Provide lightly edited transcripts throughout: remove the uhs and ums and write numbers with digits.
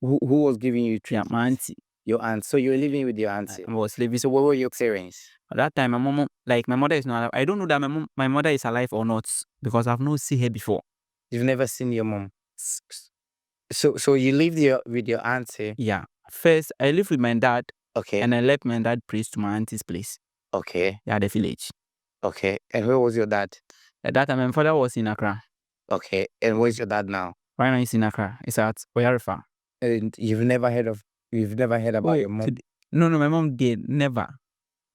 Who was giving you Yeah, treatment? my auntie. Your aunt. So you were living with your auntie. I was living. So what were your parents? At that time, my mom, like my mother is not alive. I don't know that my mother is alive or not because I've not seen her before. You've never seen your mom. So you lived with your auntie. Yeah. First, I lived with my dad. Okay. And I left my dad place to my auntie's place. Okay. Yeah, the village. Okay. And where was your dad? At that time, my father was in Accra. Okay. And where's your dad now? Right now, he's in Accra. It's at Oyarifa. And you've never heard about your mom? No, my mom did. Never.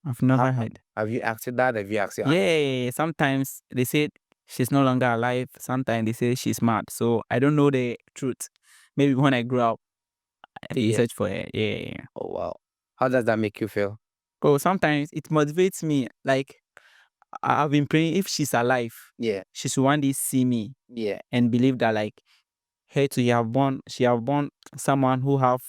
I've never heard. Have you asked your dad? Have you asked your aunt? Yeah, sometimes they say she's no longer alive. Sometimes they say she's mad. So I don't know the truth. Maybe when I grow up, I research for her. Yeah. Oh, wow. How does that make you feel? But sometimes it motivates me. Like, I've been praying if she's alive, Yeah. she should one day see me Yeah. and believe that, like, her to she have born someone who have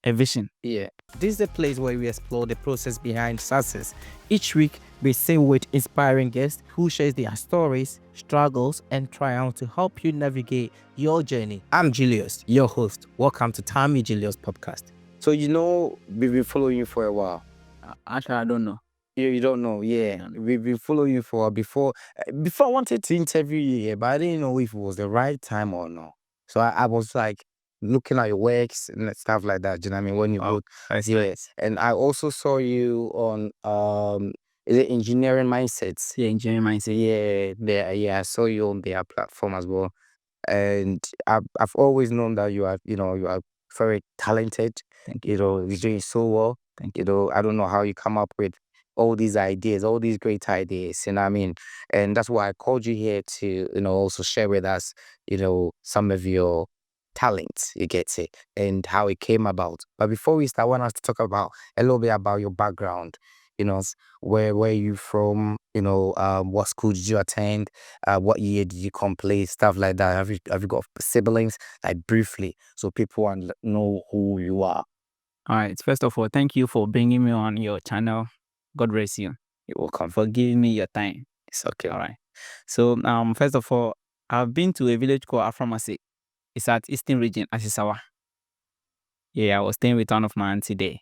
a vision. Yeah. This is a place where we explore the process behind success. Each week, we sit with inspiring guests who share their stories, struggles, and triumphs to help you navigate your journey. I'm Julius, your host. Welcome to Tommy Julius podcast. So we've been following you for a while. Actually, I don't know. You don't know, yeah. We've been following you for a while. Before I wanted to interview you here, but I didn't know if it was the right time or not. So I was like looking at your works and stuff like that. Do you know what I mean? When you wrote, Yes. and I also saw you on is it engineering mindsets? Yeah, engineering mindset. Yeah, I saw you on their platform as well. And I've always known that you are very talented. Thank you. You're doing so well. Thank you. I don't know how you come up with all these ideas, all these great ideas, you know what I mean? And that's why I called you here to, also share with us, some of your talents, you get it, and how it came about. But before we start, I want us to talk about a little bit about your background, where are you from, what school did you attend, what year did you complete, stuff like that. Have you got siblings? Like briefly, so people want to know who you are. All right. First of all, thank you for bringing me on your channel. God bless you. You're welcome. For giving me your time. It's okay. All right. So, first of all, I've been to a village called Aframasi. It's at Eastern Region, Asisawa. Yeah, I was staying with one of my auntie there.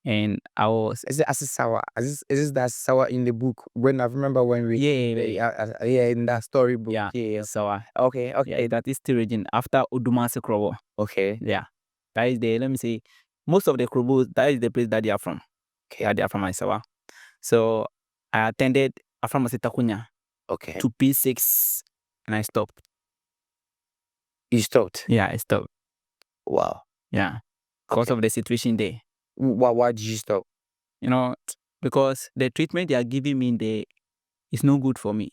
And I was... Is it Asisawa? Is this that Sawa in the book? When I remember when we... Yeah, in that storybook. Yeah. Sawa. Okay. Yeah, that is Eastern Region after Udumasi Krobo. Okay. Yeah. That is let me say, most of the Krobos, that is the place that they are from. Okay. Yeah, they are from Asisawa. So, I attended Aframasi Takunya. Okay. To P6 and I stopped. You stopped? Yeah, I stopped. Wow. Yeah. Because of the situation there. Why did you stop? Because the treatment they are giving me there is no good for me.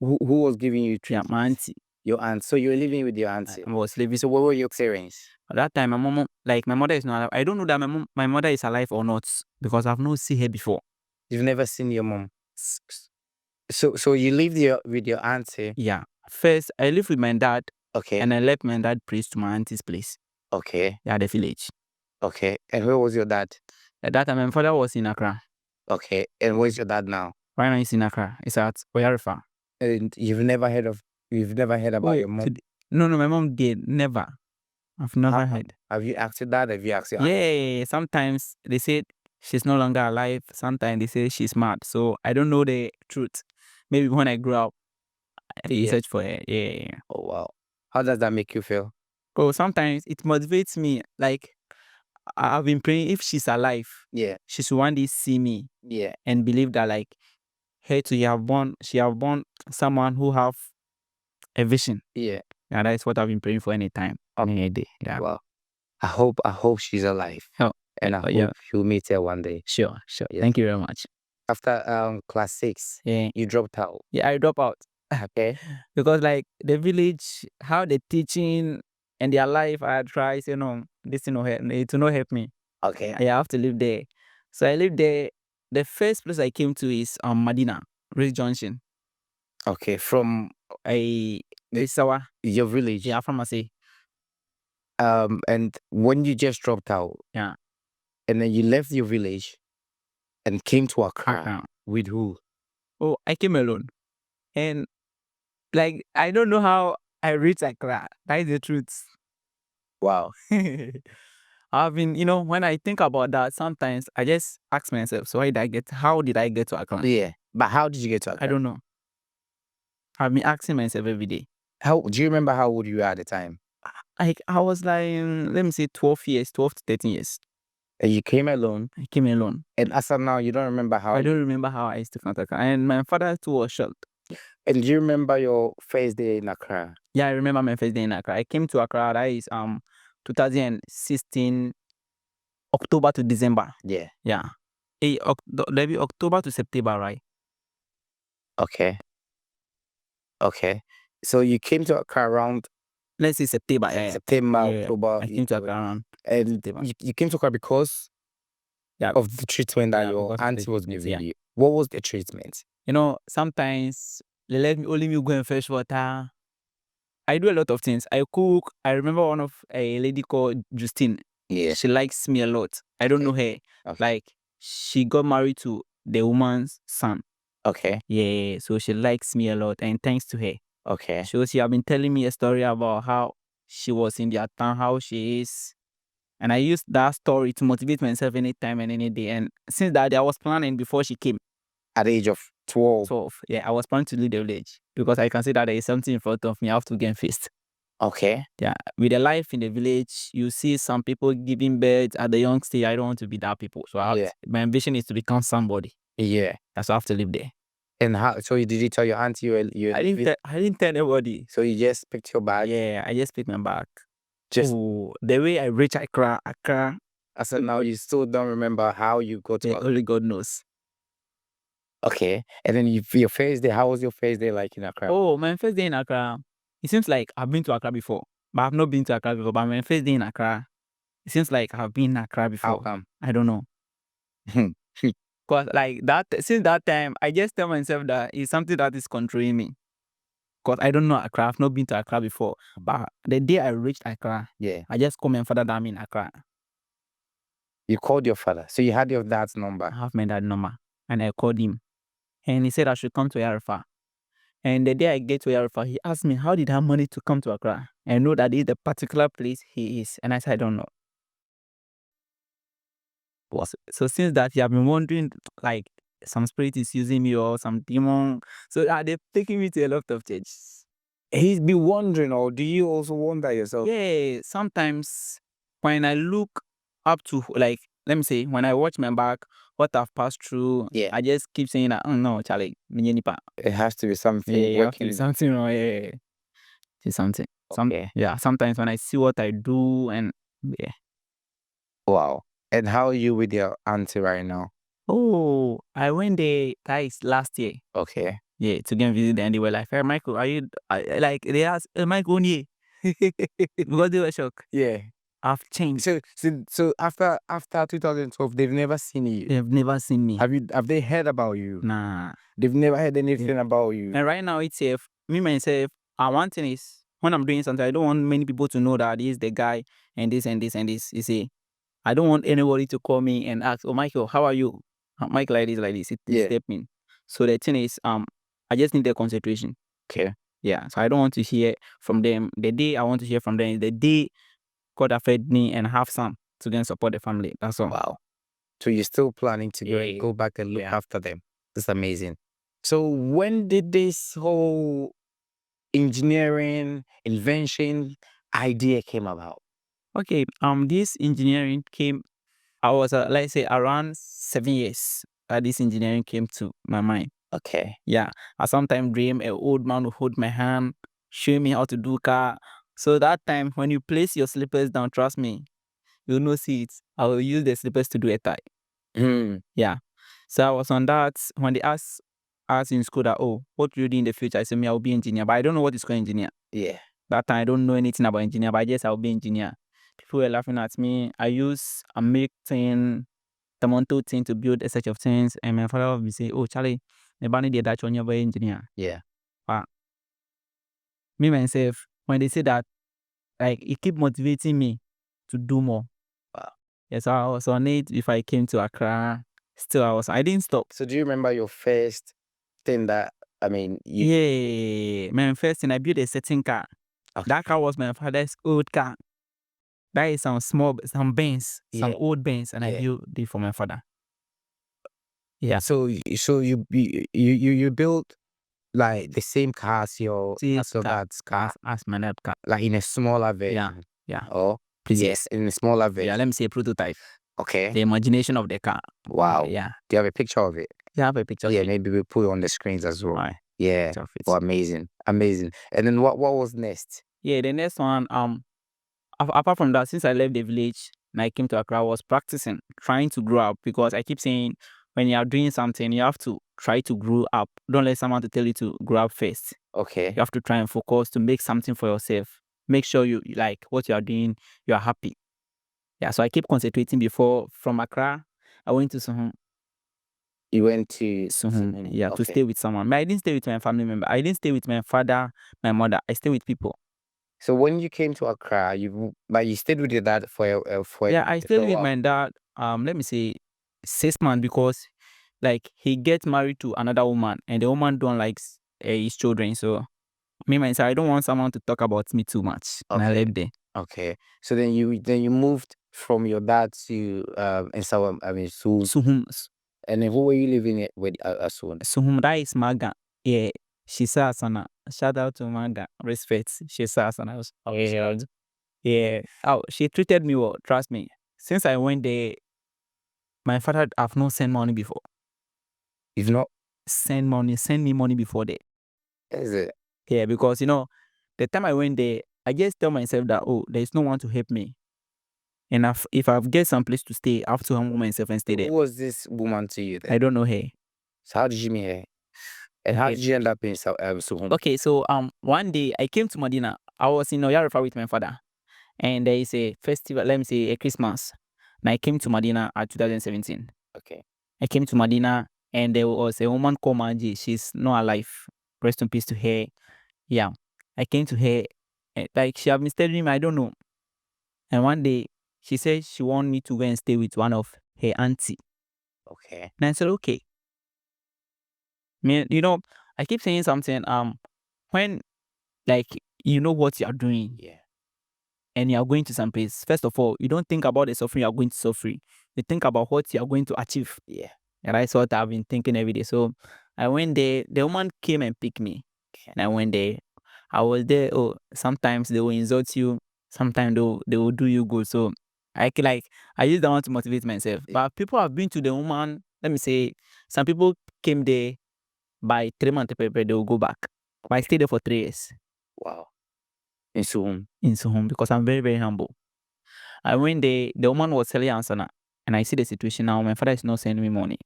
Who was giving you treatment? Yeah, my auntie. Your aunt. So you were living with your auntie? I was living. So what were your parents? At that time, my mother is not alive. I don't know that my mother is alive or not because I've not seen her before. You've never seen your mom? So you lived with your auntie? Yeah. First, I lived with my dad. Okay. And I left my dad place to my auntie's place. Okay. Yeah, the village. Okay. And where was your dad? At that time, my father was in Accra. Okay. And where's your dad now? Right now, he's in Accra. It's at Oyarifa. And you've never heard about your mom? No, my mom did. Never. I've never heard. Have you asked your dad? Have you asked your aunt? Yeah, sometimes they say she's no longer alive. Sometimes they say she's mad. So I don't know the truth. Maybe when I grow up, I research for her. Yeah. Oh, wow. How does that make you feel? But sometimes it motivates me. Like, I've been praying if she's alive, she should one day see me and believe that, like, her to she have born someone who have a vision. Yeah, that is what I've been praying for any time, any day. Yeah. Wow. I hope she's alive. And I hope you'll meet her one day. Sure. Yeah. Thank you very much. After class 6, you dropped out. Yeah, I dropped out. Okay. Because, like, the village, how the teaching and their life, I tried, this it will not help me. Okay. I have to live there. So I lived there. The first place I came to is Madina, Race Junction. Okay, from Sawa. Your village? Yeah, pharmacy. And when you just dropped out, and then you left your village and came to Accra, with who? Oh, I came alone. And, like, I don't know how I reached Accra. That is the truth. Wow. I've been, when I think about that, sometimes I just ask myself, so how did I get to Accra? Yeah. But how did you get to I Accra? don't know. I've been asking myself every day. Do you remember how old you were at the time? Like, I was like, let me say 12 to 13 years. And you came alone? I came alone. And as of now, you don't remember how? I don't remember how I used to come to Accra. And my father too was shocked. And do you remember your first day in Accra? Yeah, I remember my first day in Accra. I came to Accra, that is 2016, October to December. Yeah. Yeah. Maybe October to September, right? Okay. Okay. So you came to Accra around, let's say September. Yeah. September, Yeah. October. I came to Accra around And September. you came to Accra because of the treatment that your auntie was giving you. What was the treatment? Sometimes they let me only go and fetch water. I do a lot of things. I cook. I remember one of a lady called Justine. Yeah. She likes me a lot. I don't know her. Okay. Like, she got married to the woman's son. Okay. Yeah, so she likes me a lot, and thanks to her. Okay. So she have been telling me a story about how she was in their town, how she is. And I used that story to motivate myself anytime and any day. And since that day, I was planning before she came. At the age of 12? 12. Yeah, I was planning to leave the village because I can see that there is something in front of me I have to gain first. Okay. Yeah, with the life in the village, you see some people giving birth at the young stage. I don't want to be that people. So my ambition is to become somebody. Yeah. That's why I have to live there. And how? So did you tell your auntie you? I didn't tell anybody. So you just picked your bag? Yeah, I just picked my bag. Just the way I reached Accra. I said now you still don't remember how you got to Accra? Only God knows. Okay. And then your first day, how was your first day like in Accra? Oh, my first day in Accra. It seems like I've been to Accra before, but I've not been to Accra before. But my first day in Accra, it seems like I've been in Accra before. How come? I don't know. Because like that, since that time, I just tell myself that it's something that is controlling me. Because I don't know Accra. I've not been to Accra before. But the day I reached Accra, Yeah. I just called my father that I'm in Accra. You called your father. So you had your dad's number. I have my dad's number. And I called him. And he said I should come to Yarifa. And the day I get to Yarifa, he asked me, how did I have money to come to Accra? I know that is the particular place he is. And I said, I don't know. So since that, he have been wondering, like, some spirit is using me or some demon. So they're taking me to a lot of churches. He's been wondering, or do you also wonder yourself? Yeah, sometimes when I look up to, like, let me say, when I watch my back, what I've passed through, Yeah. I just keep saying that, oh no, Charlie, It has to be something working. Something wrong, yeah. It's something. Okay. Yeah, sometimes when I see what I do and yeah. Wow. And how are you with your auntie right now? Oh, I went there, guys, last year. Okay. Yeah, to go and visit them. And they were like, hey, Michael, are you, like, they asked, Michael, yeah. Because they were shocked. Yeah. I've changed. So after 2012, they've never seen you. They've never seen me. Have they heard about you? Nah. They've never heard anything about you. And right now, it's safe. Me, myself, one thing is, when I'm doing something, I don't want many people to know that this is the guy and this and this and this. You see, I don't want anybody to call me and ask, oh, Michael, how are you? Michael, like this. It step in. So the thing is, I just need their concentration. Okay. Yeah. So I don't want to hear from them. The day I want to hear from them is the day God fed me and have some to then support the family. That's all. Wow. So you're still planning to go back and look after them. That's amazing. So when did this whole engineering invention idea came about? Okay. This engineering came. I was let's say around 7 years that this engineering came to my mind. Okay. Yeah. I sometimes dream an old man would hold my hand, show me how to do car. So that time when you place your slippers down, trust me, you'll not see it. I will use the slippers to do a tie. Yeah. So I was on that when they asked us in school that, oh, what will you do in the future? I said, me, I'll be engineer, but I don't know what is called engineer. Yeah. That time I don't know anything about engineer, but I guess I'll be engineer. People were laughing at me. I use a make thing, the Monto thing to build a set of things, and my father would say, oh, Charlie, the bunny did that on your boy engineer. Yeah. But me myself, when they say that, like, it keep motivating me to do more. Wow. Yes, I was on it if I came to Accra. Still, I didn't stop. So do you remember your first thing that, Yeah, my first thing, I built a certain car. Okay. That car was my father's old car. That is some Benz, some old Benz, and I built it for my father. Yeah. So you built like the same car as your dad's car, as my dad car. like in a smaller version. Yeah. Oh, yes, in a smaller version. Yeah, let me say prototype. Okay. The imagination of the car. Wow. Yeah. Do you have a picture of it? Yeah, I have a picture. Yeah, maybe we'll put it on the screens as well. Right. Yeah. Oh, amazing. Amazing. And then what was next? Yeah, the next one, apart from that, since I left the village and I came to Accra, I was practicing, trying to grow up, because I keep saying when you are doing something, you have to try to grow up. Don't let someone to tell you to grow up first. Okay. You have to try and focus to make something for yourself. Make sure you like what you are doing, you are happy. Yeah, so I keep concentrating before from Accra. I went to Suhum. You went to Suhum, yeah, to stay with someone. But I didn't stay with my family member. I didn't stay with my father, my mother. I stay with people. So when you came to Accra, you stayed with your dad for Yeah, I stayed with my dad. Let me say 6 months, because like he gets married to another woman and the woman don't like his children. So me myself, I don't want someone to talk about me too much. And I left there. Okay. So then you moved from your dad to Suhum. And then who were you living with soon? Suhum, that is Maga. Yeah, she says Sana. Shout out to Maga. Respect. She says Sana. Yeah. Oh, she treated me well. Trust me. Since I went there, my father have not sent money before. You've not send me money before that. Is it? Yeah, because the time I went there, I just tell myself that there is no one to help me. And if I've get some place to stay, I have to humble myself and stay there. Who was this woman to you then? I don't know her. So how did you meet her? And how did you end up in Suhum? Okay, so one day I came to Medina. I was in Oyarifa with my father, and there is a festival, let me say a Christmas. And I came to Medina at 2017. Okay. I came to Medina, and there was a woman called Manji. She's not alive. Rest in peace to her. Yeah, I came to her, like she have been studying me, I don't know. And one day she said she want me to go and stay with one of her auntie. Okay. And I said, okay. Man, I keep saying something. When like you know what you are doing, Yeah. and you are going to some place, first of all, you don't think about the suffering you are going to suffer. You think about what you are going to achieve. Yeah. And that's what I've been thinking every day. So I went there. The woman came and picked me, and I went there. I was there. Oh, sometimes they will insult you. Sometimes they will do you good. So I use that one to motivate myself. But people have been to the woman. Let me say, some people came there by 3 months, they will go back. But I stayed there for 3 years. Wow. In Suhum. In Suhum, because I'm very, very humble. I went there. The woman was selling Ansana, and I see the situation now. My father is not sending me money,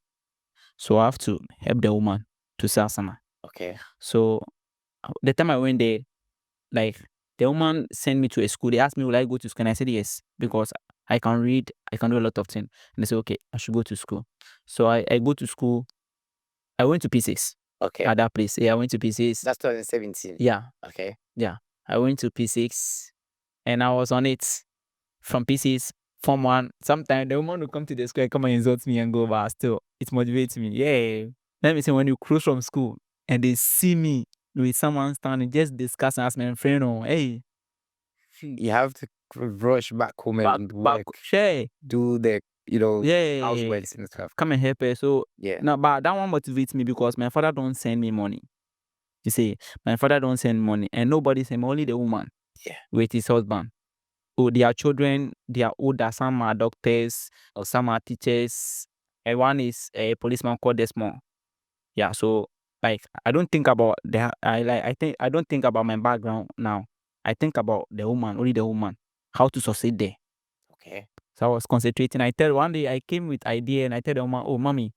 so I have to help the woman to sell Ansana. Okay. So the time I went there, like the woman sent me to a school. They asked me, will I go to school? And I said yes, because I can read, I can do a lot of things. And they said, okay, I should go to school. So I go to school. I went to P6. Okay. At that place. Yeah, I went to P6. That's 2017. Yeah. Okay. Yeah. I went to P6 and I was on it from P6, Form 1. Sometimes the woman will come to the school and come and insult me and go, but still, it motivates me. Yeah. Let me say, when you close from school and they see me with someone standing, just discuss and ask my friend, hey. You have to rush back home and work. Share. Do the, housework and stuff. Come and help her. So, yeah. Now, but that one motivates me because my father don't send me money. You see, my father don't send money and nobody send me, only the woman. Yeah. With his husband. Oh, their children, they are older. Some are doctors or some are teachers. And one is a policeman called Desmond. Yeah, so like I don't think about I don't think about my background now. I think about the woman, only the woman, how to succeed there. Okay. So I was concentrating. One day I came with idea and I tell the woman, oh mommy,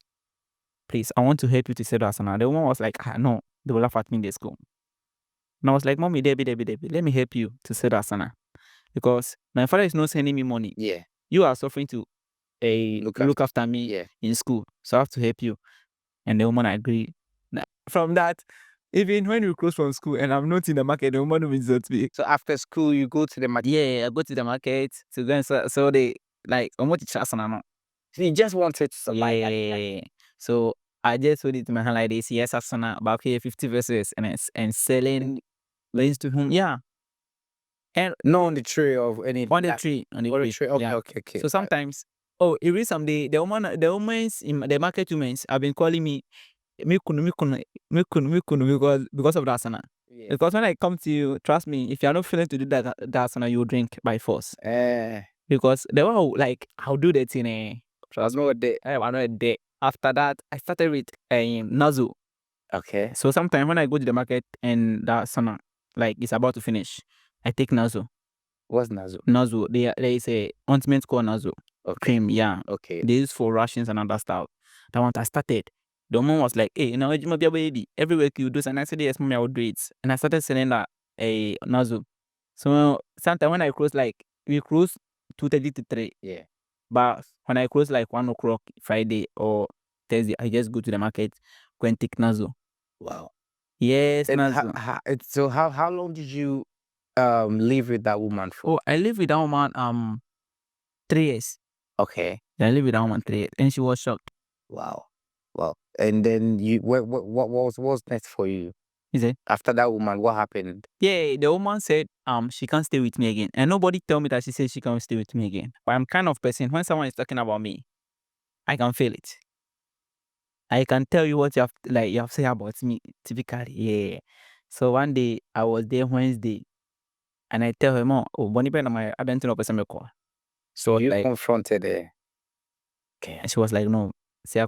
please, I want to help you to set asana. The woman was like, no, they will laugh at me in the school. And I was like, mommy, Debbie, let me help you to set asana. Because my father is not sending me money. Yeah. You are suffering to look after me in school. So I have to help you. And the woman agreed. From that, even when we close from school and I'm not in the market, the woman will insult me. So after school, you go to the market? Yeah, I go to the market to go and so they like almost chance on. So you just wanted to survive. Yeah. So I just hold it to my hand like this. Yes, Asana, about 50 verses and selling lanes to whom. Yeah. And not on the tree of any on the tree. tree. Okay, Yeah. okay. So sometimes, it is someday the woman's in the market women's have been calling me Mikunu because of that sana. Yeah. Because when I come to you, trust me, if you're not feeling to do that sana, you drink by force. Because they were like, I'll do that in a trust me. I know a day. After that, I started with Nazu. Okay. So sometimes when I go to the market and that sana, like it's about to finish, I take Nazu. What's Nazu? Nazu, there is a ointment called Nazu. Okay. Cream, yeah. Okay. They use for rations and other stuff. That one I started. The woman was like, hey, you might be a baby. Every week you do, and I said, yes, mommy, I will do it. And I started selling that a Nazu. So sometimes when I close, like, we close 2:30 to 3. Yeah. But when I close like 1 o'clock Friday or Thursday, I just go to the market, go and take Nazu. Wow. Yes, And Nazu. so how long did you live with that woman for? Oh, I lived with that woman 3 years. Okay. I lived with that woman 3 years, and she was shocked. Wow. And then what was next for you? Is it? After that woman, what happened? Yeah, the woman said she can't stay with me again. And nobody tell me that she said she can't stay with me again. But I'm kind of person, when someone is talking about me, I can feel it. I can tell you what you have said about me typically. Yeah. So one day I was there Wednesday and I tell her, Mom, Bonnie Ben my I don't know person call. So you confronted her. Okay. And she was like, no, see,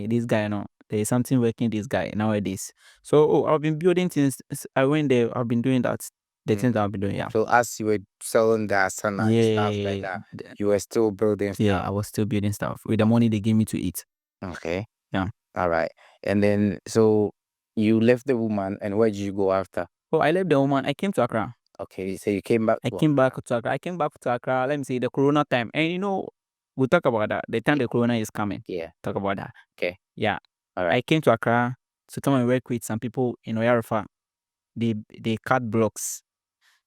this guy, no, there is something working this guy nowadays. So I've been building things. I went there, I've been doing that. The things that I've been doing, yeah. So as you were selling the asana and stuff like that, you were still building stuff? Yeah, I was still building stuff with the money they gave me to eat. Okay. Yeah. All right. And then, so you left the woman, and where did you go after? Oh, I left the woman. I came to Accra. Okay, so you came back. I came back to Accra. I came back to Accra. Let me say the Corona time, and we'll talk about that. The time the Corona is coming. Yeah. Talk about that. Okay. Yeah. All right. I came to Accra to come and work with some people in Oyarifa. They cut blocks.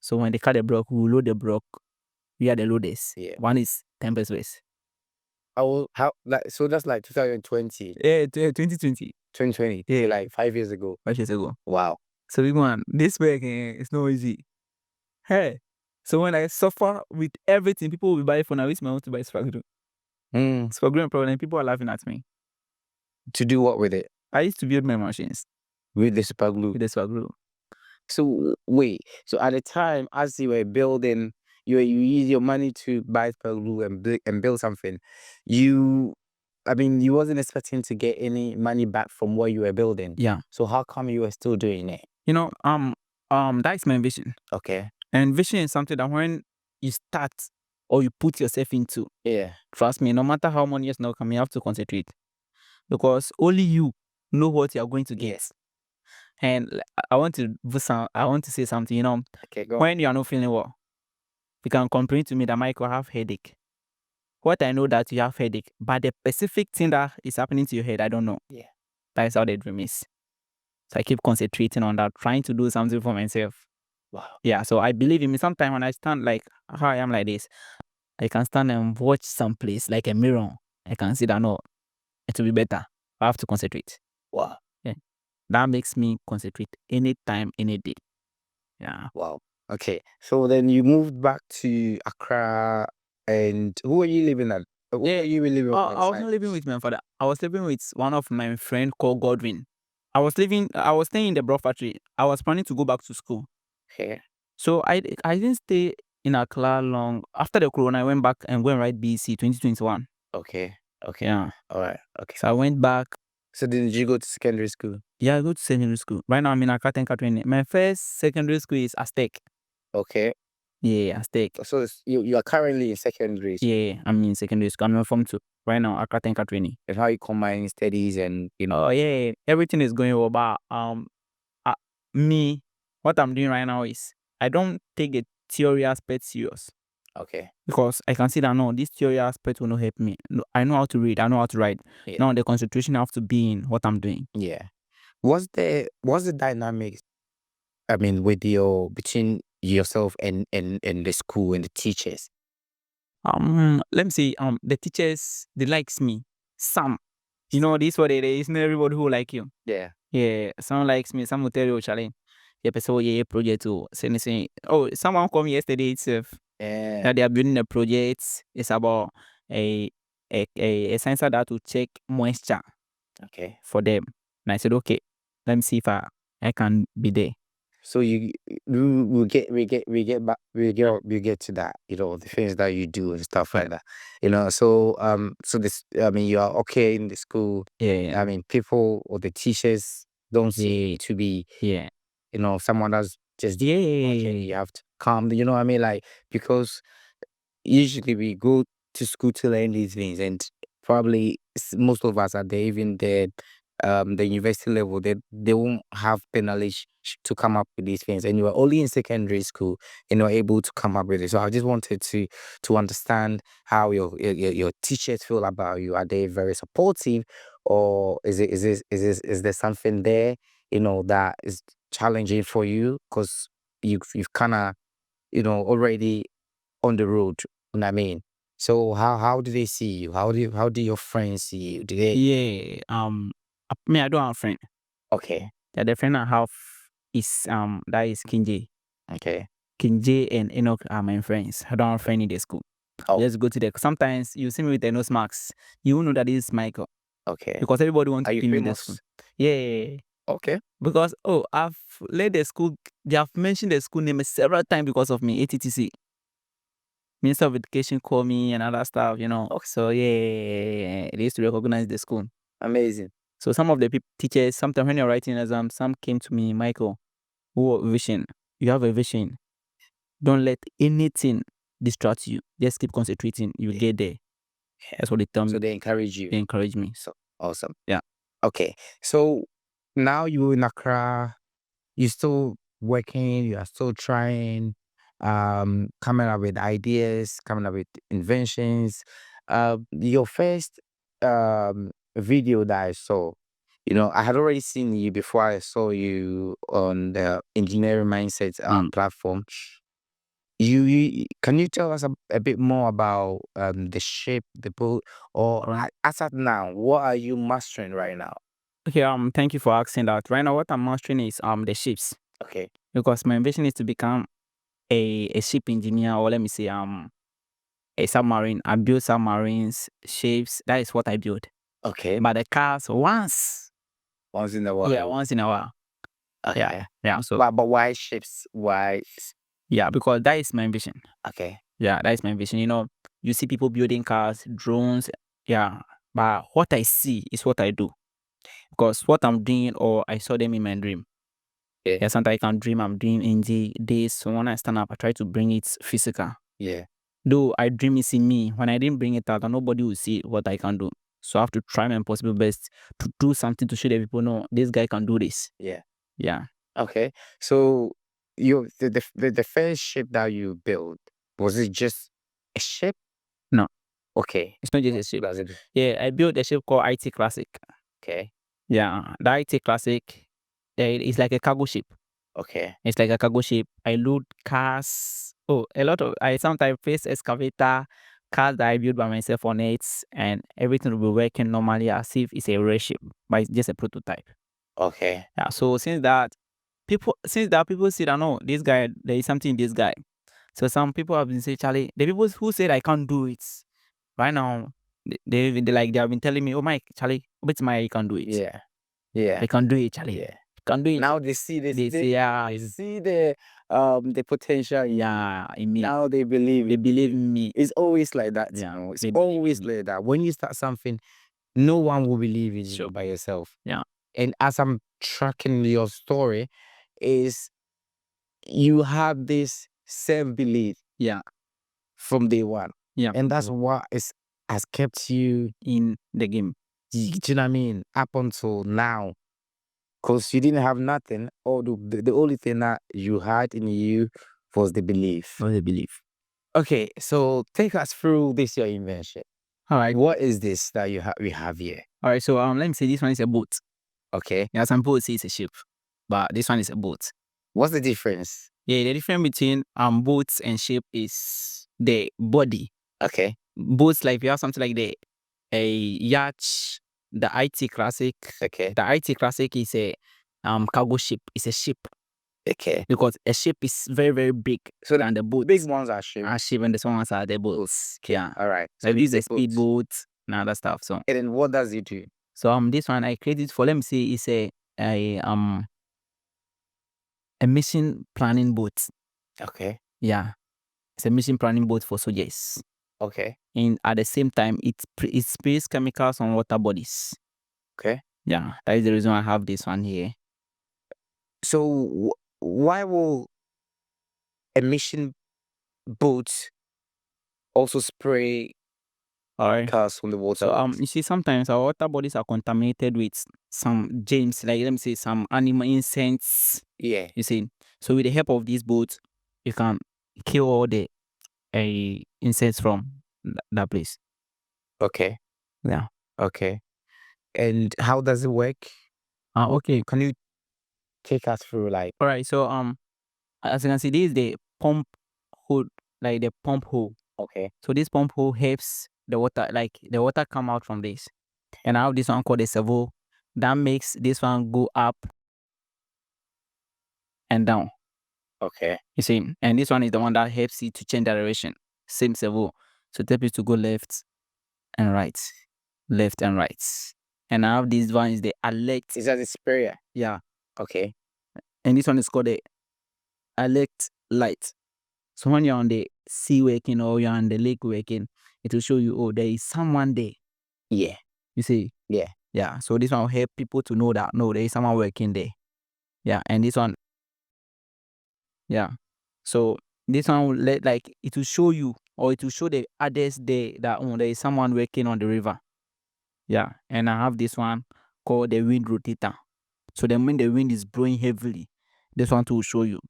So when they cut the block, we load the block. We are the loaders. Yeah. One is 10 pesos. So that's like 2020. Yeah, 2020. 2020. Yeah, like 5 years ago. 5 years ago. Wow. So we go on. This work, it's not easy. Hey. So when I suffer with everything, people will buy for now. It's my own to buy spaghetti. Spaghetti problem. People are laughing at me. To do what with it? I used to build my machines With the super glue. with the spaghetti. So wait. So at the time, as you were building, you use your money to buy super glue and build something. You wasn't expecting to get any money back from what you were building. Yeah. So how come you were still doing it? That is my vision. Okay. And vision is something that when you start or you put yourself into, Yeah. trust me, no matter how many years now come, you have to concentrate. Because only you know what you are going to get. Yes. And I want to say something, Okay, go on. when you are not feeling well, you can complain to me that Michael have headache. What I know that you have headache, but the specific thing that is happening to your head, I don't know. Yeah. That is how the dream is. So I keep concentrating on that, trying to do something for myself. Wow. Yeah, so I believe in me. Sometimes when I stand like how I am like this, I can stand and watch some place like a mirror. I can see that no, it will be better. I have to concentrate. Wow. Yeah. That makes me concentrate anytime, any day. Yeah. Wow. Okay. So then you moved back to Accra, and who are you living at? Where you were living? I was not living with my father. I was living with one of my friend called Godwin. I was staying in the broth factory. I was planning to go back to school. Okay. So I didn't stay in Accra long. After the Corona, I went back and went right BC 2021. Okay. Yeah. All right. Okay. So I went back. So did you go to secondary school? Yeah, I go to secondary school. Right now I'm in Accra training. My first secondary school is Aztec. Okay. Yeah, Aztec. So you are currently in secondary school. Yeah, I'm in secondary school. I'm in Form 2. Right now, Accra training. And how you combine studies and Oh yeah, everything is going well. But me, what I'm doing right now is I don't take the theory aspect serious. Okay. Because I can see that no, this theory aspect will not help me. No, I know how to read, I know how to write. Yeah. Now the concentration have to be in what I'm doing. Yeah. What's the dynamics? Between yourself and the school and the teachers? Let me see. The teachers, they likes me. Some, this what it is. Not everybody who like you. Yeah. Yeah, some likes me. Some will tell you, Charlie, person yeah project to saying oh someone called me yesterday itself. Yeah. That they are building a project. It's about a sensor that will check moisture Okay. for them. And I said, okay, let me see if I can be there. So we get back we get to that, the things that you do and stuff like that. So so this, I mean, you are okay in the school. Yeah. I mean, people or the teachers don't see you to be Yeah. someone that's just Yeah. okay. You have to calm, you know what I mean? Like, because usually we go to school to learn these things, and probably most of us are there, even the university level, they won't have the knowledge to come up with these things, and you are only in secondary school and you're able to come up with it. So I just wanted to understand how your teachers feel about you. Are they very supportive, or is there something there that is challenging for you, because you've kind of already on the road, you know what I mean? So how do they see you? How do your friends see you? Do they? Yeah. Me, I don't have a friend. Okay. Yeah, the friend I have is that is King J. Okay. King J and Enoch are my friends. I don't have a friend in the school. Oh. Just go to the sometimes you see me with the nose marks. You will know that this is Michael. Okay. Because everybody wants Are to you pin me in the famous? school. Yeah. Okay. Because I've led the school, they have mentioned the school name several times because of me, ATTC. Minister of Education called me and other stuff, Okay. So yeah, they used to recognize the school. Amazing. So some of the teachers, sometimes when you're writing exam, some came to me, Michael, vision. You have a vision. Don't let anything distract you. Just keep concentrating. You will get there. That's what they tell me. So they encourage you. They encourage me. So awesome. Yeah. Okay. So now you're in Accra, you're still working, you are still trying, coming up with ideas, coming up with inventions. Your first video that I saw, I had already seen you before I saw you on the engineering mindset platform. You can you tell us a bit more about the shape, the boat, or as at now, what are you mastering right now? Okay, thank you for asking that. Right now what I'm mastering is the ships. Okay. Because my ambition is to become a ship engineer, or let me say a submarine. I build submarines, ships. That is what I build. Okay. But the cars once in a while. Yeah, once in a while. Okay. Yeah. So But why ships? Why? yeah, because that is my ambition. Okay. Yeah, that is my ambition. You see people building cars, drones. Yeah. But what I see is what I do. Because what I'm doing, or I saw them in my dream. Yeah, sometimes I can dream I'm doing in the days. So when I stand up, I try to bring it physical. Yeah. Though I dream is in me. When I didn't bring it out, nobody will see what I can do. So I have to try my possible best to do something to show the people, no, this guy can do this. Yeah. Yeah. Okay. So the first ship that you built, was it just a ship? No, Okay. it's not just a ship. Yeah, I built a ship called IT Classic. Okay. Yeah, the IT Classic, it's like a cargo ship. Okay. It's like a cargo ship. I load cars. A lot of I sometimes face excavator, cars that I build by myself on it, and everything will be working normally as if it's a real ship, but it's just a prototype. Okay. Yeah. So since that people see that no, this guy, there is something in this guy. So some people have been saying, Charlie, the people who said I can't do it right now, they have been telling me, oh Mike, Charlie, wait my you can do it. Yeah. Yeah. I can do it, Charlie. Yeah. Can do it. Now they see this. They say, yeah, They see the potential. yeah, in me. Now they believe. They believe in me. It's always like that. Yeah, It's always like that. When you start something, no one will believe in you Sure. by yourself. Yeah. And as I'm tracking your story, is you have this self-belief Yeah. from day one. Yeah. And that's what has kept you in the game. do you know what I mean? Up until now. Because you didn't have nothing. Or the only thing that you had in you was the belief. For the belief. Okay, so take us through this your invention. All right. What is this that we have here? All right. So let me say this one is a boat. Okay. Yeah, some people say it's a ship, but this one is a boat. What's the difference? Yeah, the difference between boats and ship is the body. Okay. Boats, like you have something like a yacht, the IT Classic. Okay. The IT Classic is a cargo ship. It's a ship. Okay. Because a ship is very, very big. So than the boat. big ones are ships. Are ship and the small ones are the boats. Okay. Yeah. All right. So I use a the boats. speedboat and other stuff. So And then what does it do? this one I created for, let me see, it's a mission planning boat. Okay. Yeah. It's a mission planning boat for soldiers. Okay. And at the same time, it sprays chemicals on water bodies. Okay. Yeah, that is the reason I have this one here. So why will a mission boat also spray All right. cars on the water? So you see, sometimes our water bodies are contaminated with some germs, like let me say some animal insects. Yeah. You see, so with the help of these boats, you can kill all the insects from that place. Okay. Yeah. Okay. And how does it work? Okay. Can you take us through, like? All right. So as you can see, this is the pump hood, like the pump hole. Okay. So this pump hole helps the water, like the water come out from this. And I have this one called a servo that makes this one go up and down. Okay. You see, and this one is the one that helps you to change direction. Same servo. So it helps you to go left and right. Left and right. And I have this one is the alert. Is that the sprayer? Yeah. Okay. And this one is called the alert light. So when you're on the sea working or you're on the lake working, it will show you, oh, there is someone there. Yeah. You see? Yeah. Yeah. So this one will help people to know that, no, there is someone working there. Yeah. And this one, yeah. So this one will it will show you, or it will show the others there that, oh, there is someone working on the river. Yeah. And I have this one called the wind rotator. So then when the wind is blowing heavily, this one too will show you.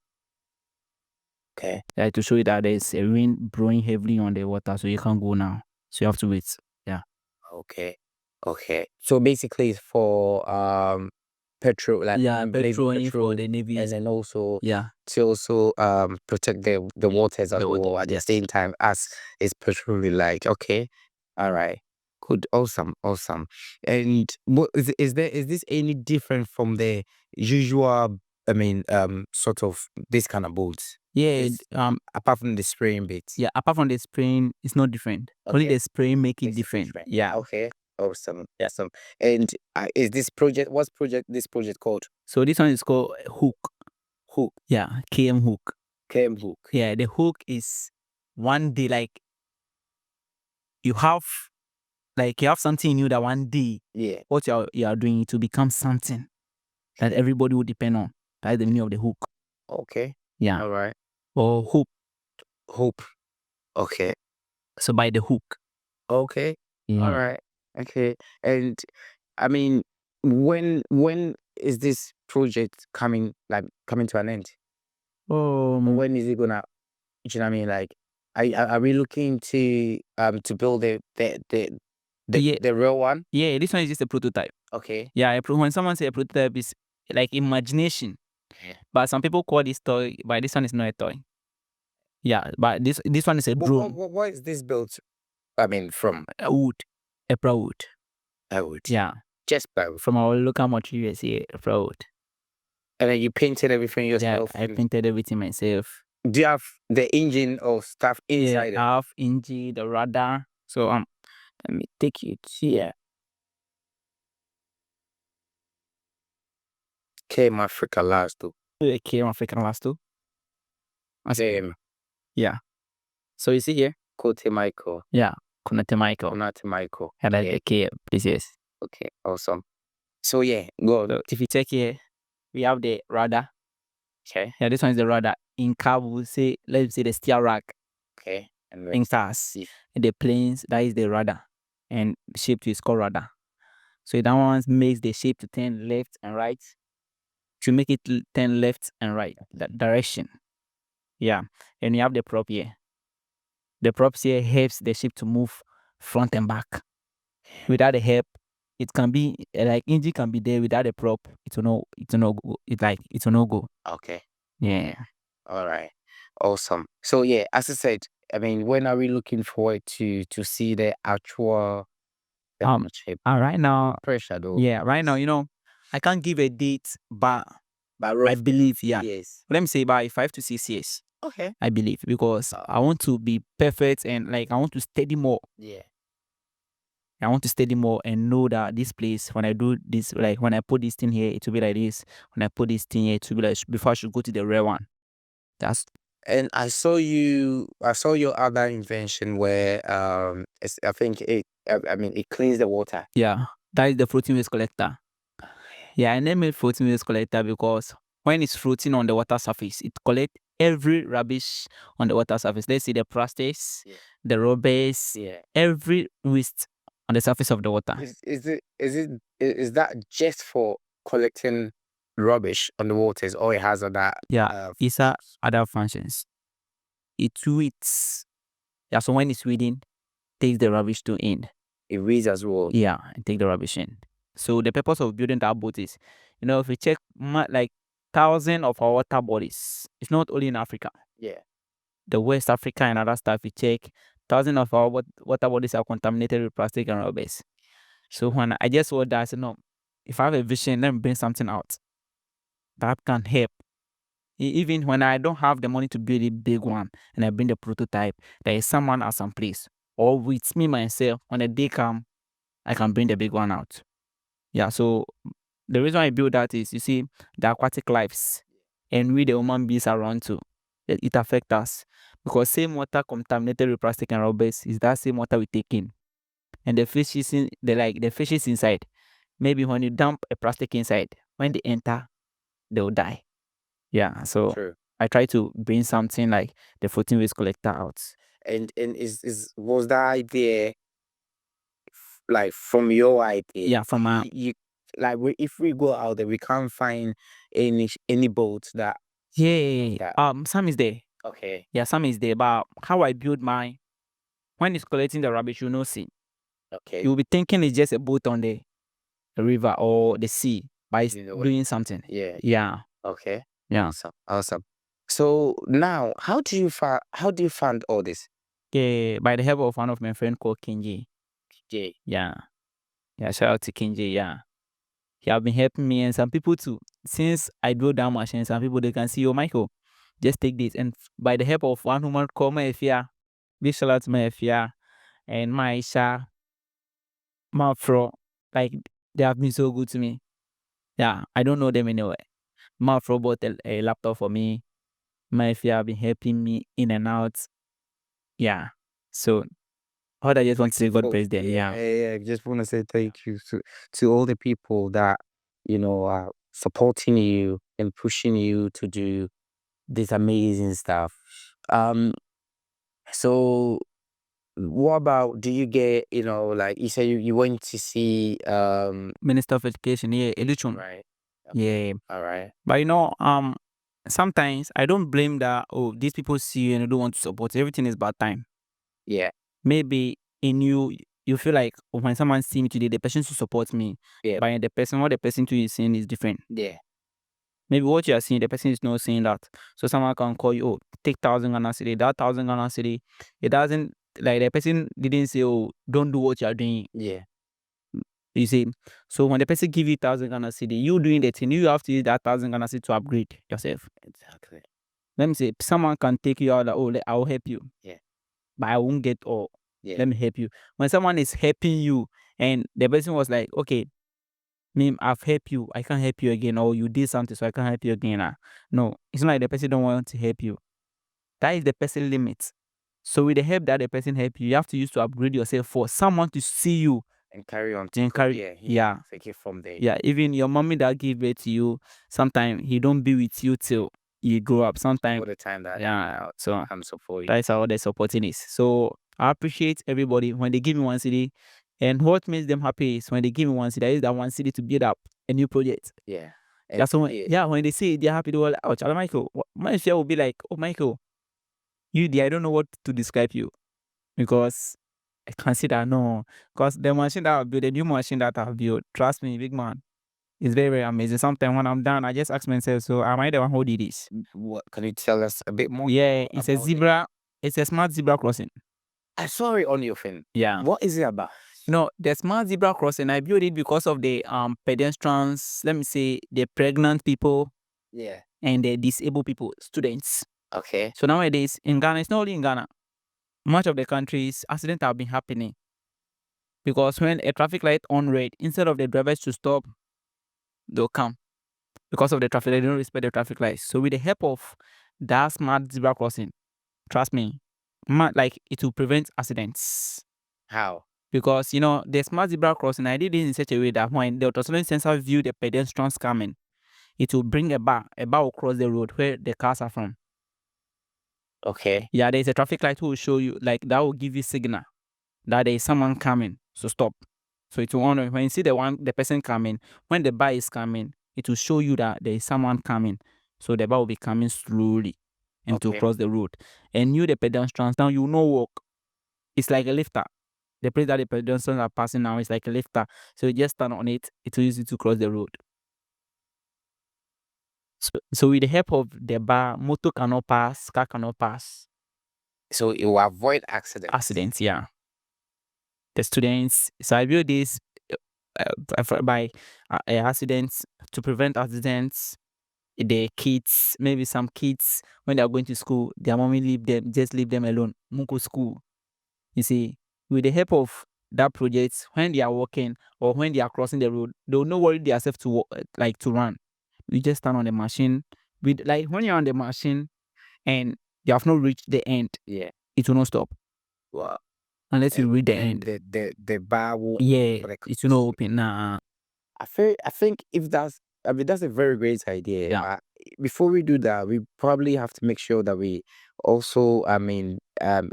Okay. Yeah, to show you that there's a wind blowing heavily on the water, so you can't go now. So you have to wait. Yeah. Okay. Okay. So basically it's for petrol, like petrol for the navy. and then also Yeah. to also protect the waters as The well waters, at the yes. same time as it's petroleum. Like, okay. All right. Good. Awesome. Awesome. And what is this any different from the usual, I mean, sort of this kind of boats? Yeah. Apart from the spraying bit. Yeah. Apart from the spraying, it's not different. Only Okay. the spraying make it Makes it different. different. Yeah. Okay. Awesome. Awesome. And is this project, what's this project called? So this one is called hook. Hook. Yeah. KM hook. KM hook. Yeah. The hook is one day, like you have something in you that one day, Yeah. what you are doing to become something that everybody will depend on. That's the meaning of the hook. Okay. Yeah. All right. Or hoop. Hope. Okay. So by the hook. Okay. Yeah. All right. Okay. And I mean, when is this project coming to an end? When is it gonna? You know what I mean? Like, are we looking to build the real one? Yeah, this one is just a prototype. Okay. Yeah, when someone say a prototype is like imagination. Yeah. But some people call this toy, but this one is not a toy. Yeah, but this one is a drone. What is this built? I mean, from Wood. April wood. wood. Yeah. Just plywood. From our local materials here, April wood. And then you painted everything yourself. Yeah, I painted everything myself. Do you have the engine or stuff inside Yeah, I have engine, the radar. So let me take you here. Came Africa last too. Came African last too. Same. Yeah. So you see here? Kote Michael. Yeah. Konotey Michael. Konotey Michael. And that's the key. This is. Okay, awesome. So yeah, go on. So if you check here, we have the radar. Okay. Yeah, this one is the radar. In car, we'll say, let's say the steer rack. Okay. And In cars, the planes, that is the radar. And shape to is called radar. So that one makes the shape to turn left and right. To make it turn left and right, that direction. Yeah. And you have the prop here. The props here helps the ship to move front and back. Without the help, it can be like engine can be there without a prop. It will not go. Okay. Yeah. All right. Awesome. So yeah, as I said, I mean, when are we looking forward to see the actual shape? Right now, pressure though? yeah, right now, I can't give a date, but I believe, yeah. Yes. Let me say by 5 to 6 years. Okay. I believe, because I want to be perfect, and like I want to study more. Yeah. I want to study more and know that this place, when I do this, like when I put this thing here, it will be like this. When I put this thing here, it will be like before I should go to the rare one. That's And I saw your other invention where I think I mean it cleans the water. yeah, that is the floating waste collector. Yeah, I named it floating waste collector because when it's floating on the water surface, it collects every rubbish on the water surface. Let's say the plastics, the rubbers, Yeah. every waste on the surface of the water. Is that just for collecting rubbish on the waters, or it has other Yeah, it's other functions. It reads. Yeah, so when it's reading, takes the rubbish to in. it reads as well? Yeah, and take the rubbish in. So the purpose of building that boat is, if we check like thousands of our water bodies, it's not only in Africa. Yeah. The West Africa and other stuff, we check thousands of our water bodies are contaminated with plastic and rubbers. So when I just saw that, I said, no, if I have a vision, let me bring something out that can help. Even when I don't have the money to build a big one and I bring the prototype, there is someone at some place, or with me myself, when the day come, I can bring the big one out. Yeah, so the reason I build that is, you see, the aquatic lives and we the human beings around too, it affects us, because same water contaminated with plastic and rubbers is that same water we take in, and the fish is in the fish is inside. Maybe when you dump a plastic inside, when they enter, they'll die. Yeah, so True. I try to bring something like the floating waste collector out. And was that idea like from your idea? Yeah, from you like if we go out there, we can't find any boat that. yeah, some is there. Okay. Yeah, some is there. But how I build mine, when it's collecting the rubbish, you know, see, Okay. you'll be thinking it's just a boat on the river or the sea, but it's doing something. Yeah. Yeah. Okay. Yeah. Awesome. So now, how do you fund all this? Okay, by the help of one of my friend called Kinji. Jay. Yeah. Yeah, shout out to Kinji. Yeah. He have been helping me and some people too. Since I build that machine, some people they can see, oh Michael, just take this. And by the help of one woman called Maefia, big shout out to Maefia and Maisha, Mafro, like they have been so good to me. Yeah, I don't know them anyway. Mafro bought a laptop for me. Maefia have been helping me in and out. Yeah. So all I just want to say, God bless them. Yeah. I just want to say thank you to all the people that are supporting you and pushing you to do this amazing stuff. So what about, do you get, like you said you went to see Minister of Education, yeah, Elichun. right? Yeah. All right. But sometimes I don't blame that, oh, these people see you and they don't want to support. Everything is bad time. Yeah. Maybe in you feel like, oh, when someone see me today, the person should support me. Yeah. But what the person to you is saying is different. Yeah. Maybe what you are seeing, the person is not saying that. So someone can call you, oh, take 1,000 Ghana cedi, that 1,000 Ghana cedi. It doesn't, like the person didn't say, oh, don't do what you are doing. Yeah. You see, so when the person give you 1,000 Ghana cedi, you doing the thing, you have to use that 1,000 Ghana cedi to upgrade yourself. Exactly. Let me say, someone can take you out, oh, I'll help you. Yeah. But I won't get all. Yeah. Let me help you. When someone is helping you and the person was like, okay, I've helped you, I can't help you again, or you did something, so I can't help you again. No, it's not like the person don't want to help you. That is the person limit. So with the help that the person help you, you have to use to upgrade yourself for someone to see you and carry on to encourage. Yeah. Take it from there. Yeah, even your mommy that give birth to you, sometimes he don't be with you till you grow up. Sometimes all the time that so I'm supporting. that's how the supporting is. So I appreciate everybody when they give me one city, and what makes them happy is when they give me one city, is that one city to build up a new project. Yeah. That's when when they say they're happy, they will like, oh, Chala Michael. My share will be like, oh Michael, I don't know what to describe you, because I can't see that, no. Because the machine that I built, the new machine that I built, trust me, big man, it's very, very amazing. Sometimes when I'm done, I just ask myself, so am I the one who did this? What can you tell us a bit more? Yeah, it's a zebra. It's a smart zebra crossing. I saw it on your film. Yeah. What is it about? No, the smart zebra crossing, I built it because of the pedestrians, let me say the pregnant people. and the disabled people, students. Okay. So nowadays in Ghana, it's not only in Ghana, much of the countries, accidents have been happening because when a traffic light on red, instead of the drivers to stop, they'll come because of the traffic. They don't respect the traffic lights. So with the help of that smart zebra crossing, trust me, like it will prevent accidents. How? Because the smart zebra crossing, I did it in such a way that when the ultrasonic sensor view the pedestrians coming, it will bring a bar will cross the road where the cars are from. Okay. Yeah, there's a traffic light who will show you, like that will give you signal that there is someone coming, so stop. So it will honor when you see the person coming, when the bar is coming, it will show you that there is someone coming. So the bar will be coming slowly and to cross the road. And you, the pedestrians, now you know walk. It's like a lifter. The place that the pedestrians are passing now is like a lifter. So you just stand on it, it will use it to cross the road. So with the help of the bar, motor cannot pass, car cannot pass. So it will avoid accidents. Accidents, yeah. The students. So I build this by accidents, to prevent accidents. The kids, maybe some kids, when they are going to school, their mommy just leave them alone. Munko school. You see, with the help of that project, when they are walking or when they are crossing the road, they will not worry themselves to walk, like to run. You just stand on the machine. With like when you're on the machine and you have not reached the end, Yeah. it will not stop. Wow. Unless you reach the end. The bar will Yeah, it will not open. Nah. I think if that's that's a very great idea. Yeah. Before we do that, we probably have to make sure that we also,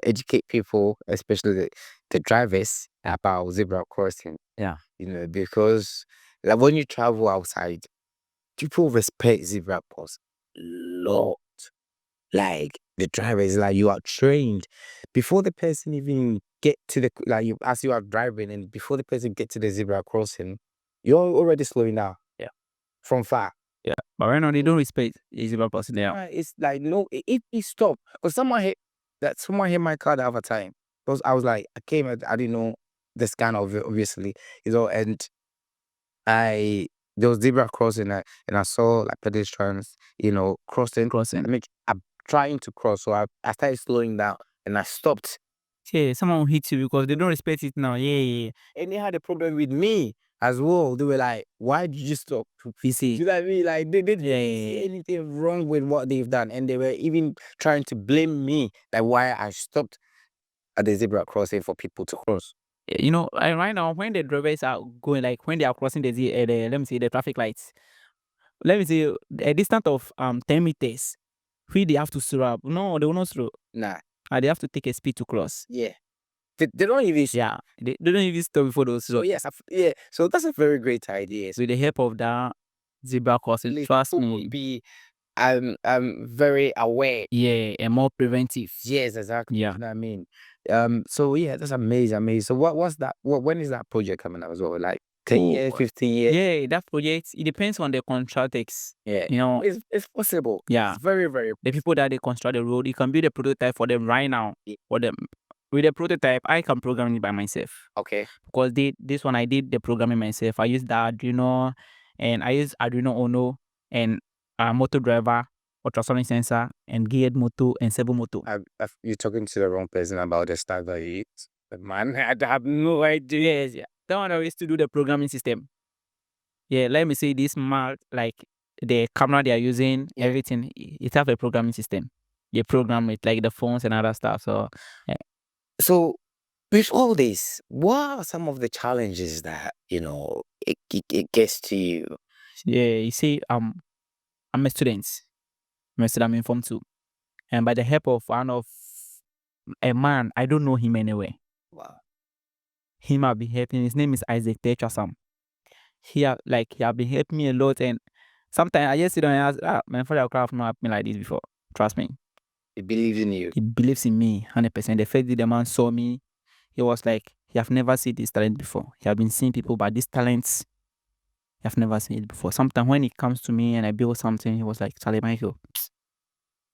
educate people, especially the drivers, about zebra crossing. Yeah. Because like when you travel outside, people respect zebra crossing a lot. Like the driver is like you are trained before the person even get to the as you are driving and before the person get to the zebra crossing, you're already slowing down. Yeah. From far. Yeah. But right now they don't respect the zebra crossing there. It's like no, if he stop, because someone hit my car the other time. Because I was like, I didn't know the scan of it, obviously, and there was zebra crossing, and I saw like pedestrians, crossing. I'm trying to cross, so I started slowing down and I stopped. Yeah, someone will hit you because they don't respect it now. Yeah. And they had a problem with me as well. They were like, "Why did you stop?" You see. Do you know what I mean? Like they didn't see anything wrong with what they've done, and they were even trying to blame me, like why I stopped at the zebra crossing for people to cross. Right now when the drivers are going, like when they are crossing let me say the traffic lights, let me say a distance of 10 meters, they have to slow up. No, they will not slow. Nah. They have to take a speed to cross. Yeah. They don't even. Yeah, they don't even stop before those. So yes, yeah. So that's a very great idea. With the help of that zebra crossing, trust me, would be very aware. Yeah, and more preventive. Yes, exactly. Yeah. You know what I mean? So yeah, that's amazing. So what's that? When is that project coming out as well? Like 10 years, 15 years? Yeah, that project, it depends on the contractors. Yeah. It's possible. Yeah. It's very, very the people that they construct the road, you can build a prototype for them right now. For them. With the prototype, I can program it by myself. Okay. Because this one I did the programming myself. I used the Arduino, and I used Arduino Uno and a motor driver, ultrasonic sensor, and geared motor and servo motor. You're talking to the wrong person about the stuff that you use. Man, I have no idea. Yes, yeah. That one I used to do the programming system. Yeah, let me say this mark, like the camera they are using, everything, it have a programming system. They program it like the phones and other stuff. So So with all this, what are some of the challenges that it gets to you? yeah, you see, I'm a student. I'm informed too. And by the help of one of a man, I don't know him anyway. Wow. He might be helping. His name is Isaac Techasam. He have been helping me a lot, and sometimes I just sit down and ask, my father have not helped me like this before. Trust me. He believes in you. He believes in me 100%. The first day the man saw me, he was like, he have never seen this talent before. He have been seeing people, but these talents, he have never seen it before. Sometimes when it comes to me and I build something, he was like, Charlie Michael,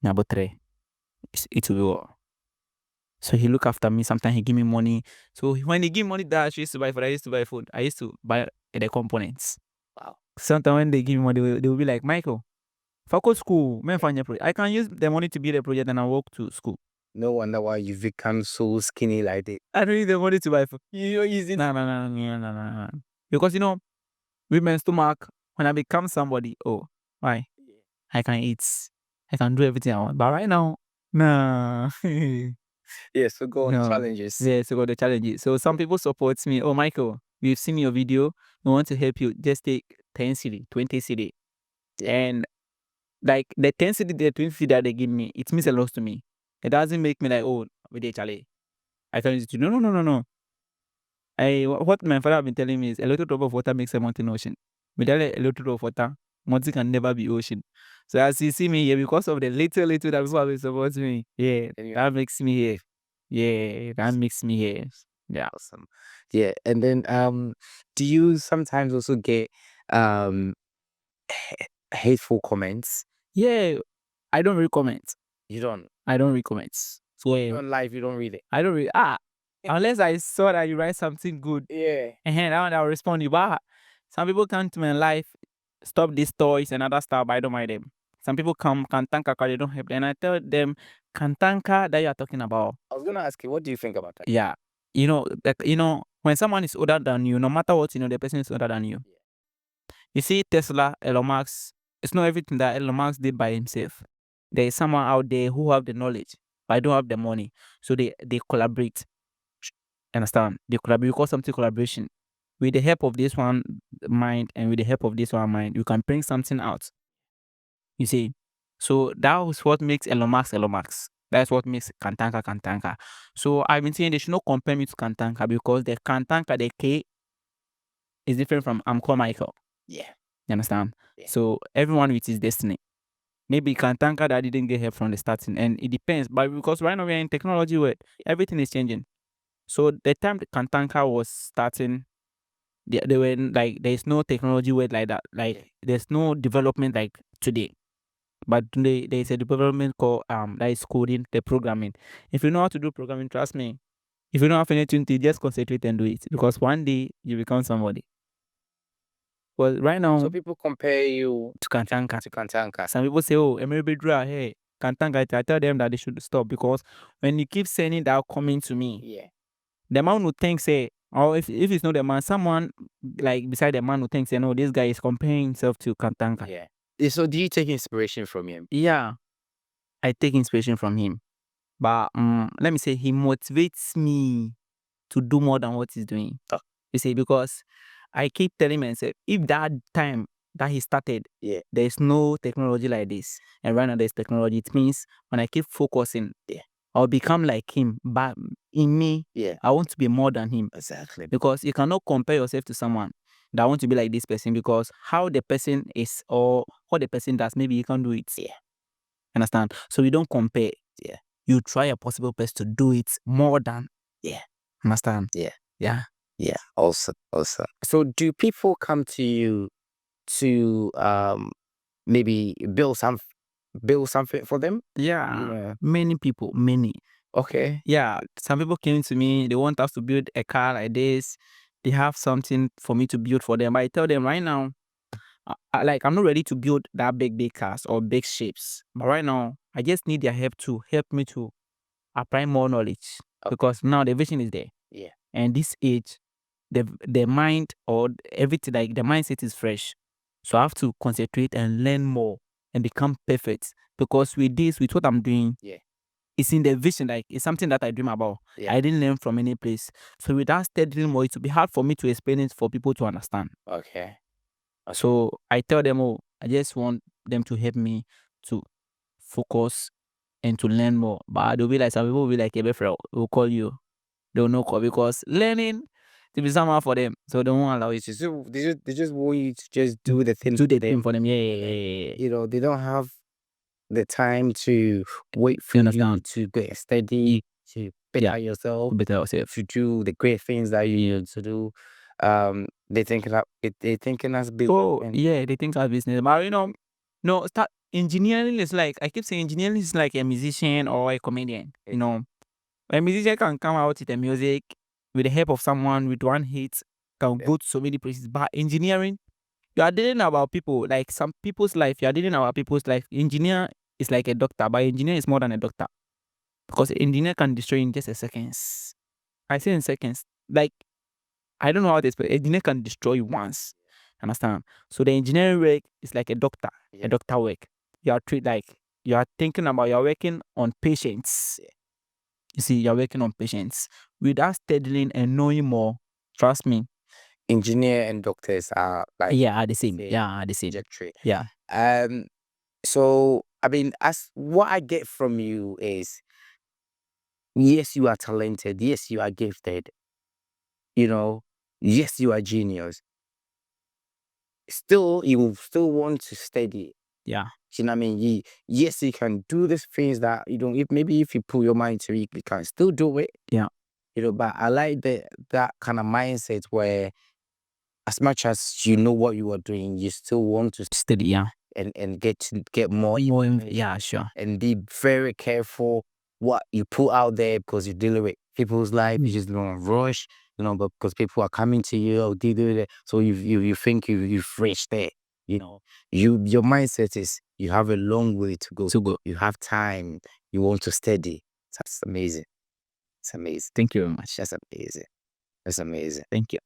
it will be well. So he look after me. Sometimes he give me money. So when he give money that I used to buy food, I used to buy food. I used to buy the components. Wow. Sometimes when they give me money, they will be like, Michael, Focus school, man, find a project. I can use the money to build a project and I walk to school. No wonder why you've become so skinny like this. I don't need the money to buy food. You're using no. Because with my stomach, when I become somebody, oh, why? I can eat. I can do everything I want. But right now, nah. Yeah, so go on No. challenges. Yeah, so go the challenges. So some people support me. Oh, Michael, we've seen your video. We want to help you. Just take 10 CD, 20 CD. And like the 10 CD, the 20 CD that they give me, it means a lot to me. It doesn't make me like, oh, we did Charlie. I tell you, no. What my father have been telling me is a little drop of water makes a mountain ocean. Without a little drop of water, mountain can never be ocean. So as you see me here, because of the little that people have been supporting me, yeah, that makes me here. Yeah, that makes me here. Yeah. Awesome. Yeah, and then do you sometimes also get hateful comments? Yeah, I don't read comments. You don't? I don't read comments. So On live, you don't read it? I don't read unless I saw that you write something good. Yeah. And that one I'll respond you. But some people come to my life, stop these toys and other stuff, but I don't mind them. Some people come, Kantanka, they don't help. And I tell them, Kantanka that you are talking about. I was gonna ask you, what do you think about that? Yeah. When someone is older than you, no matter what, the person is older than you. You see, Tesla, Elon Musk, it's not everything that Elon Musk did by himself. There is someone out there who have the knowledge, but don't have the money. So they collaborate. Understand? They collaborate. You call something collaboration. With the help of this one mind and with the help of this one mind, you can bring something out. You see? So that was what makes Elon Musk Elon Musk. That's what makes Kantanka. So I've been saying they should not compare me to Kantanka because the Kantanka, the K is different from I'm called Michael. Yeah. You understand? Yeah. So everyone with his destiny. Maybe Kantanka that didn't get help from the starting, and it depends. But because right now we're in technology where everything is changing. So the time the Kantanka was starting, they were like there's no technology word like that. Like there's no development like today. But today there's a development called that is coding, the programming. If you know how to do programming, trust me. If you don't have anything to just concentrate and do it. Because one day you become somebody. Well, right now, So people compare you to Kantanka. to Kantanka. Some people say, oh, Emery hey, Kantanka. I tell them that they should stop because when you keep saying that coming to me, Yeah. the man who thinks, say, or if it's not the man, someone like beside the man who thinks, no, this guy is comparing himself to Kantanka. Yeah. So do you take inspiration from him? Yeah, I take inspiration from him. But let me say, he motivates me to do more than what he's doing. You see, because I keep telling myself, if that time that he started, there's no technology like this, and right now there's technology, it means when I keep focusing, I'll become like him. But in me, I want to be more than him. Exactly. Because you cannot compare yourself to someone that want to be like this person because how the person is or what the person does, maybe you can do it. Yeah. Understand? So you don't compare. Yeah. You try a possible best to do it more than. Yeah. Understand? Yeah. Yeah. Yeah. Also. So do people come to you to maybe build something for them? Yeah. Many people. Okay. Yeah. Some people came to me, they want us to build a car like this. They have something for me to build for them. But I tell them right now, I'm not ready to build that big cars or big ships. But right now, I just need their help to help me to apply more knowledge. Because now the vision is there. Yeah. And this age, the mind or everything, like the mindset is fresh. So I have to concentrate and learn more and become perfect. Because with what I'm doing, it's in the vision, like it's something that I dream about. I didn't learn from any place. So without studying more, it will be hard for me to explain it for people to understand. Okay. So I tell them, oh, I just want them to help me to focus and to learn more. But they'll be like, some people will be like, we'll call you. They'll not call because learning to be somehow for them. So they won't allow you to. So they just want you to just do the thing. Do the thing for them. Yeah. You know, they don't have the time to wait for you to get steady, to better yourself, to do the great things that you need to do. They thinking that's big. Oh, yeah, they think that's business. But no, start engineering is like, I keep saying engineering is like a musician or a comedian. A musician can come out with the music with the help of someone with one hit, can go to so many places. But engineering, you are dealing about people, like some people's life. You are dealing about people's life. Engineer is like a doctor, but engineer is more than a doctor because engineer can destroy in just a seconds. I say in seconds. Like I don't know how to explain. Engineer can destroy you once. Understand? So the engineering work is like a doctor, a doctor work. You are treat like you are thinking about you're working on patients. You see, you're working on patients. Without studying and knowing more, trust me. Engineer and doctors are like Yeah, are the same. Yeah, are the same. trajectory. Yeah. So I mean, as what I get from you is, yes, you are talented. Yes, you are gifted. You know, yes, you are genius. Still, you still want to study. Yeah. You know what I mean? Yes, you can do these things that you don't. If maybe if you put your mind to it, you can still do it. Yeah. But I like that kind of mindset where, as much as you know what you are doing, you still want to Steady. Yeah. and get more More. information Yeah. Sure. and be very careful what you put out there because you're dealing with people's life. You just don't rush, but because people are coming to you, oh, do that. So you think you've reached there. Your mindset is you have a long way to go. You have time. You want to study. That's amazing. It's amazing. Thank you very much. That's amazing. That's amazing. Thank you.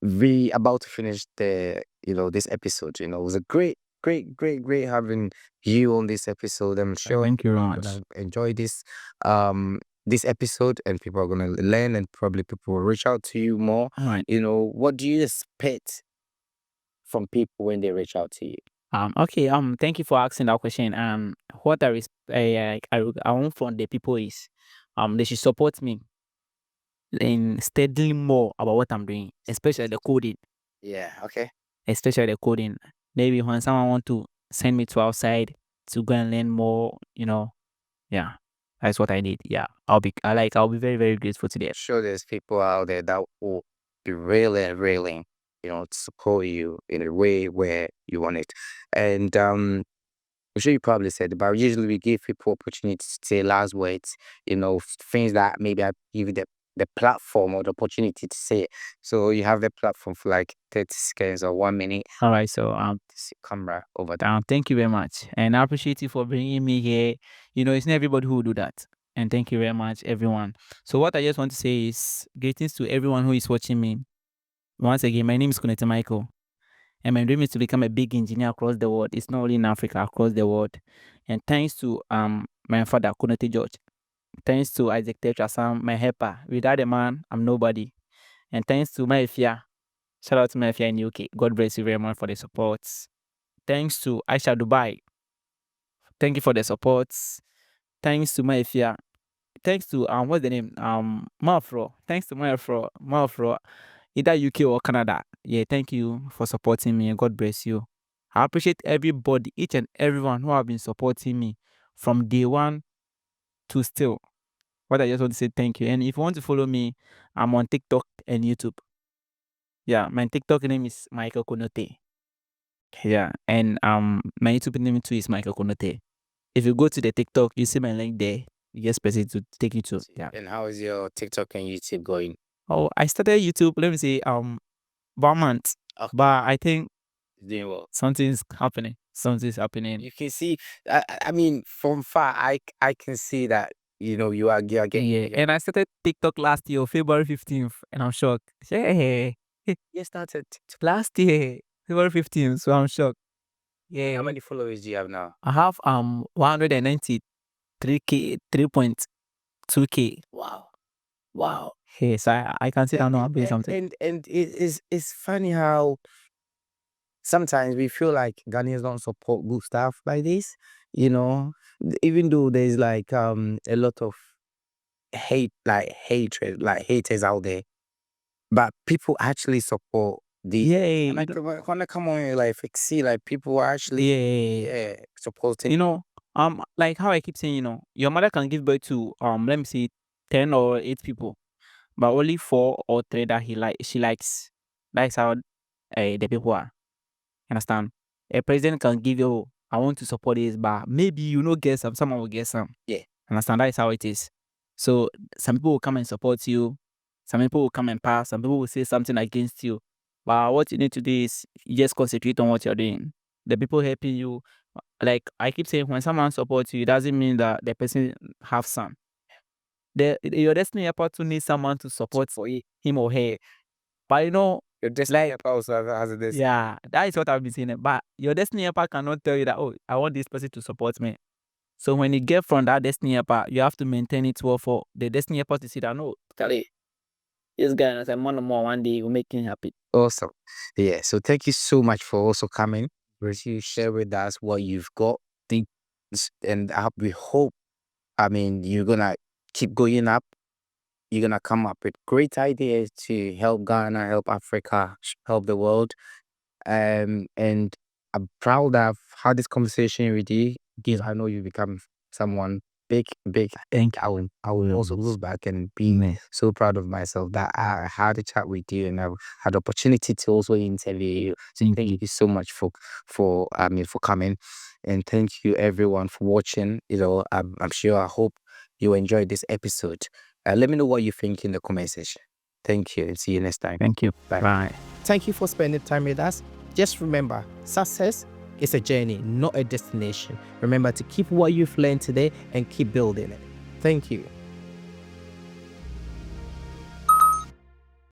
We about to finish this episode. It was a great having you on this episode. I'm sure Thank you very people much. will enjoy this episode, and people are gonna learn, and probably people will reach out to you more. All right. What do you expect from people when they reach out to you? Okay. Thank you for asking that question. What I want from the people is, they should support me in studying more about what I'm doing, especially the coding. Yeah. Okay. Especially the coding. Maybe when someone want to send me to outside to go and learn more, yeah, that's what I need. Yeah, I'll be very, very grateful to them. Sure, there's people out there that will be really willing, to support you in a way where you want it. And I'm sure you probably said it, but usually we give people opportunities to say last words, things that maybe I give you the platform or the opportunity to say it. So you have the platform for like 30 seconds or 1 minute. All right, so Camera over there. thank you very much, and I appreciate you for bringing me here. It's not everybody who will do that, and thank you very much, everyone. So what I just want to say is greetings to everyone who is watching me. Once again, my name is Konotey Michael. And my dream is to become a big engineer across the world. It's not only in Africa, across the world. And thanks to my father, Konotey George. Thanks to Isaac Tetrasam, my helper. Without a man, I'm nobody. And thanks to my Fia. Shout out to my Fia in UK. God bless you very much for the support. Thanks to Aisha Dubai. Thank you for the support. Thanks to my Fia. Thanks to what's the name? Mafro. Thanks to Mafro. Either UK or Canada. Yeah, thank you for supporting me and God bless you. I appreciate everybody, each and everyone who have been supporting me from day one to still. What I just want to say thank you. And if you want to follow me, I'm on TikTok and YouTube. Yeah, my TikTok name is Michale Konotey. Yeah, and my YouTube name too is Michale Konotey. If you go to the TikTok, you see my link there. You just press it to take you to. Yeah. And how is your TikTok and YouTube going? Oh, I started YouTube. Let me say 1 month, Okay. but I think It's doing well. something's happening. Something's happening. You can see, I mean, from far, I can see that, you are getting. Yeah, and I started TikTok last year, February 15th, and I'm shocked. Yeah, You started. last year, February 15th, so I'm shocked. Yeah, How many followers do you have now? I have 193K, 3.2K. Wow. Wow. Hey, so I can see that now I'm doing something. And it's funny how sometimes we feel like Ghanaians don't support good stuff like this, even though there's like a lot of hatred, like haters out there, but people actually support this. Yeah, And when I come on your life, I see like people are actually supporting. like how I keep saying, your mother can give birth to let me see 10 or 8 people, but only 4 or 3 that she likes. That's how the people are. Understand? A president can give you, I want to support this, but maybe get some, someone will get some. Yeah. Understand? That is how it is. So some people will come and support you, some people will come and pass, some people will say something against you. But what you need to do is you just concentrate on what you're doing. The people helping you, like I keep saying, when someone supports you, it doesn't mean that the person have some. Your destiny helper to need someone to support for him or her. But your destiny helper also has this. yeah, that is what I've been saying. But your destiny helper cannot tell you that, oh, I want this person to support me. So when you get from that destiny helper, you have to maintain it well for the destiny helper to see that, no, Charlie, this guy as a man or more one day will make him happy. Awesome. Yeah. So thank you so much for also coming. You share with us what you've got. And we hope, you're gonna keep going up. You're gonna come up with great ideas to help Ghana, help Africa, help the world. And I'm proud of had this conversation with you because I know you become someone big, big. I think I will also look back and be so proud of myself that I had a chat with you and I had the opportunity to also interview you. So thank you so much for coming, and thank you everyone for watching. I'm sure I hope you enjoyed this episode. Let me know what you think in the comment section. Thank you and see you next time. Thank you. Bye. Bye. Thank you for spending time with us. Just remember, success is a journey, not a destination. Remember to keep what you've learned today and keep building it. Thank you.